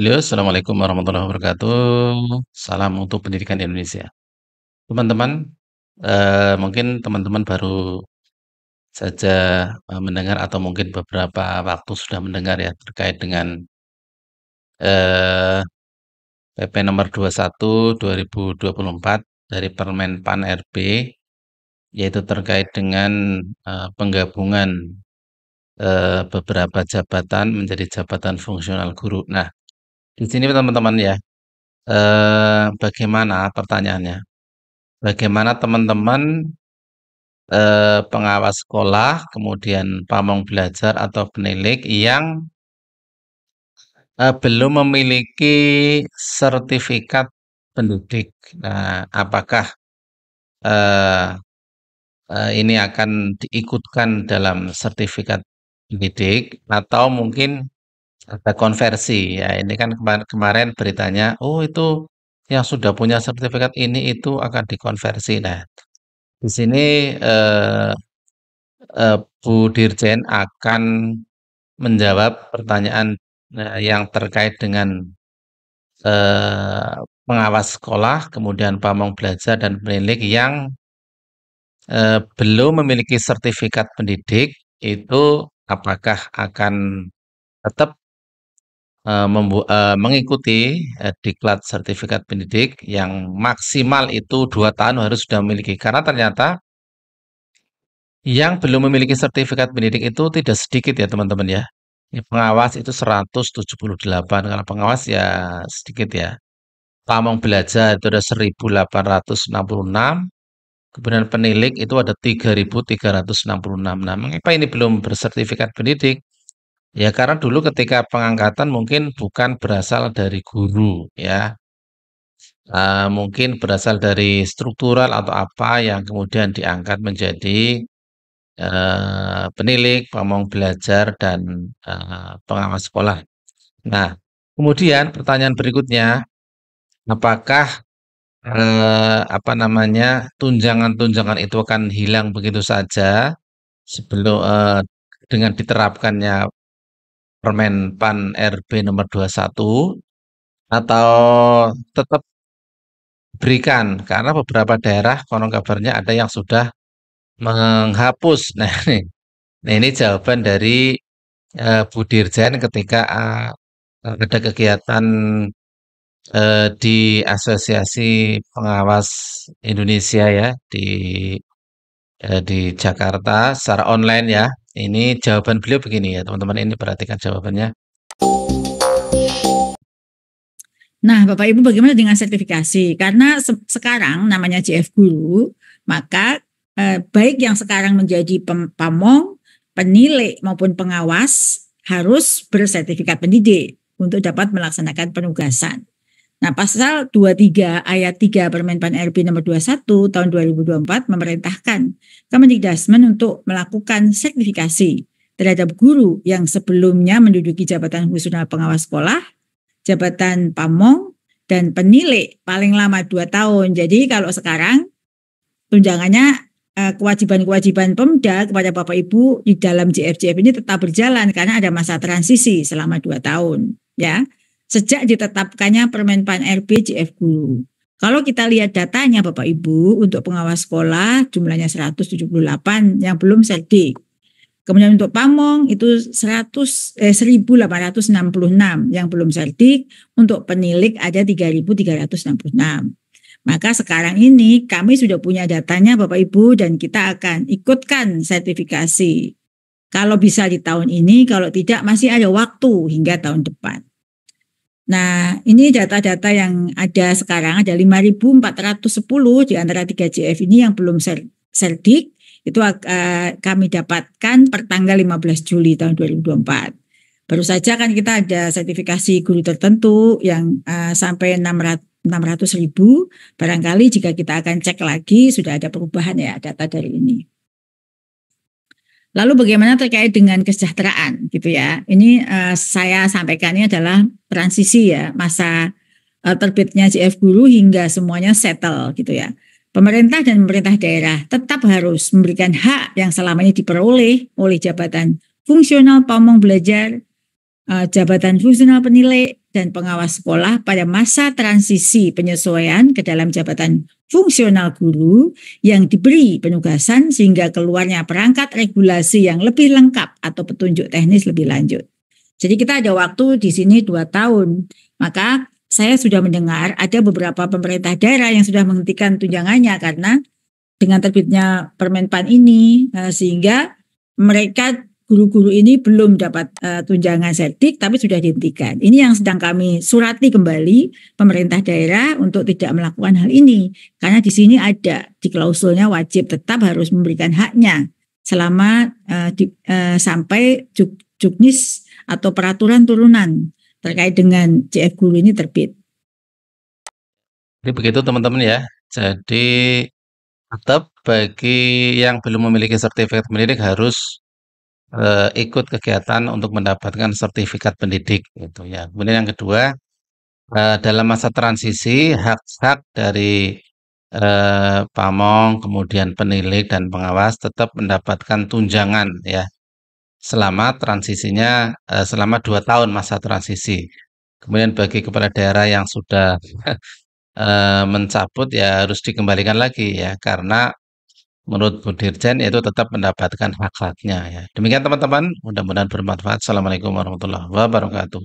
Halo, Assalamualaikum warahmatullahi wabarakatuh. Salam untuk pendidikan Indonesia. Teman-teman, mungkin teman-teman baru saja mendengar atau mungkin beberapa waktu sudah mendengar ya terkait dengan eh, PP nomor 21 2024 dari Permen-Pan RB, yaitu terkait dengan penggabungan beberapa jabatan menjadi jabatan fungsional guru. Nah, di sini teman-teman ya, bagaimana pertanyaannya? Bagaimana teman-teman pengawas sekolah, kemudian pamong belajar atau penilik yang belum memiliki sertifikat pendidik. Nah, apakah eh, ini akan diikutkan dalam sertifikat pendidik atau mungkin ada konversi? Ya, ini kan kemarin beritanya, oh itu yang sudah punya sertifikat ini itu akan dikonversi. Nah, di sini eh, Bu Dirjen akan menjawab pertanyaan yang terkait dengan eh, pengawas sekolah, kemudian pamong belajar dan penilik yang belum memiliki sertifikat pendidik itu apakah akan tetap mengikuti diklat sertifikat pendidik yang maksimal itu 2 tahun harus sudah memiliki karena ternyata yang belum memiliki sertifikat pendidik itu tidak sedikit ya teman-teman ya. Pengawas itu 178, kalau pengawas ya sedikit ya. Pamong belajar itu ada 1866, kemudian penilik itu ada 3366. Nah, mengapa ini belum bersertifikat pendidik? Ya karena dulu ketika pengangkatan mungkin bukan berasal dari guru ya. Mungkin berasal dari struktural atau apa yang kemudian diangkat menjadi penilik, pamong belajar, dan pengawas sekolah. Nah, kemudian pertanyaan berikutnya, apakah apa namanya tunjangan-tunjangan itu akan hilang begitu saja sebelum dengan diterapkannya Permen Pan RB nomor 21 atau tetap berikan karena beberapa daerah konon kabarnya ada yang sudah menghapus. Nah, ini jawaban dari Bu Dirjen ketika ada kegiatan di Asosiasi Pengawas Indonesia ya di Jakarta secara online ya. Ini jawaban beliau begini ya teman-teman, ini perhatikan jawabannya. Nah, Bapak Ibu bagaimana dengan sertifikasi? Karena sekarang namanya JF Guru, maka baik yang sekarang menjadi pamong, penilik maupun pengawas harus bersertifikat pendidik untuk dapat melaksanakan penugasan. Nah, pasal 23 ayat 3 Permen-Pan RB nomor 21 tahun 2024 memerintahkan Kemendikbudrismen untuk melakukan sertifikasi terhadap guru yang sebelumnya menduduki jabatan fungsional pengawas sekolah, jabatan pamong, dan penilik paling lama 2 tahun. Jadi kalau sekarang tunjangannya kewajiban-kewajiban Pemda kepada Bapak Ibu di dalam JF-JF ini tetap berjalan karena ada masa transisi selama 2 tahun ya. Sejak ditetapkannya Permen-Pan RB JF Guru. Kalau kita lihat datanya Bapak Ibu untuk pengawas sekolah jumlahnya 178 yang belum serdik. Kemudian untuk pamong itu 1866 yang belum serdik, untuk penilik ada 3366. Maka sekarang ini kami sudah punya datanya Bapak Ibu dan kita akan ikutkan sertifikasi. Kalau bisa di tahun ini, kalau tidak masih ada waktu hingga tahun depan. Nah, ini data-data yang ada sekarang, ada 5.410 di antara 3 JF ini yang belum serdik, itu kami dapatkan per tanggal 15 Juli tahun 2024. Baru saja kan kita ada sertifikasi guru tertentu yang sampai 600.000, barangkali jika kita akan cek lagi sudah ada perubahan ya data dari ini. Lalu bagaimana terkait dengan kesejahteraan gitu ya. Ini saya sampaikan ini adalah transisi ya, masa terbitnya JF Guru hingga semuanya settle gitu ya. Pemerintah dan pemerintah daerah tetap harus memberikan hak yang selama ini diperoleh oleh jabatan fungsional pamong belajar jabatan fungsional penilai dan pengawas sekolah pada masa transisi penyesuaian ke dalam jabatan fungsional guru yang diberi penugasan sehingga keluarnya perangkat regulasi yang lebih lengkap atau petunjuk teknis lebih lanjut. Jadi kita ada waktu di sini 2 tahun. Maka saya sudah mendengar ada beberapa pemerintah daerah yang sudah menghentikan tunjangannya karena dengan terbitnya Permenpan ini sehingga mereka guru-guru ini belum dapat tunjangan sertik tapi sudah dihentikan. Ini yang sedang kami surati kembali pemerintah daerah untuk tidak melakukan hal ini. Karena di sini ada di klausulnya wajib tetap harus memberikan haknya selama sampai juknis atau peraturan turunan terkait dengan JF Guru ini terbit. Jadi begitu teman-teman ya. Jadi tetap bagi yang belum memiliki sertifikat pendidik harus ikut kegiatan untuk mendapatkan sertifikat pendidik gitu ya. Kemudian yang kedua, dalam masa transisi hak-hak dari pamong, kemudian penilik dan pengawas tetap mendapatkan tunjangan ya selama transisinya selama 2 tahun masa transisi. Kemudian bagi kepala daerah yang sudah mencabut ya harus dikembalikan lagi ya karena menurut Bu Dirjen itu tetap mendapatkan hak-haknya ya. Demikian teman-teman, mudah-mudahan bermanfaat. Assalamualaikum warahmatullahi wabarakatuh.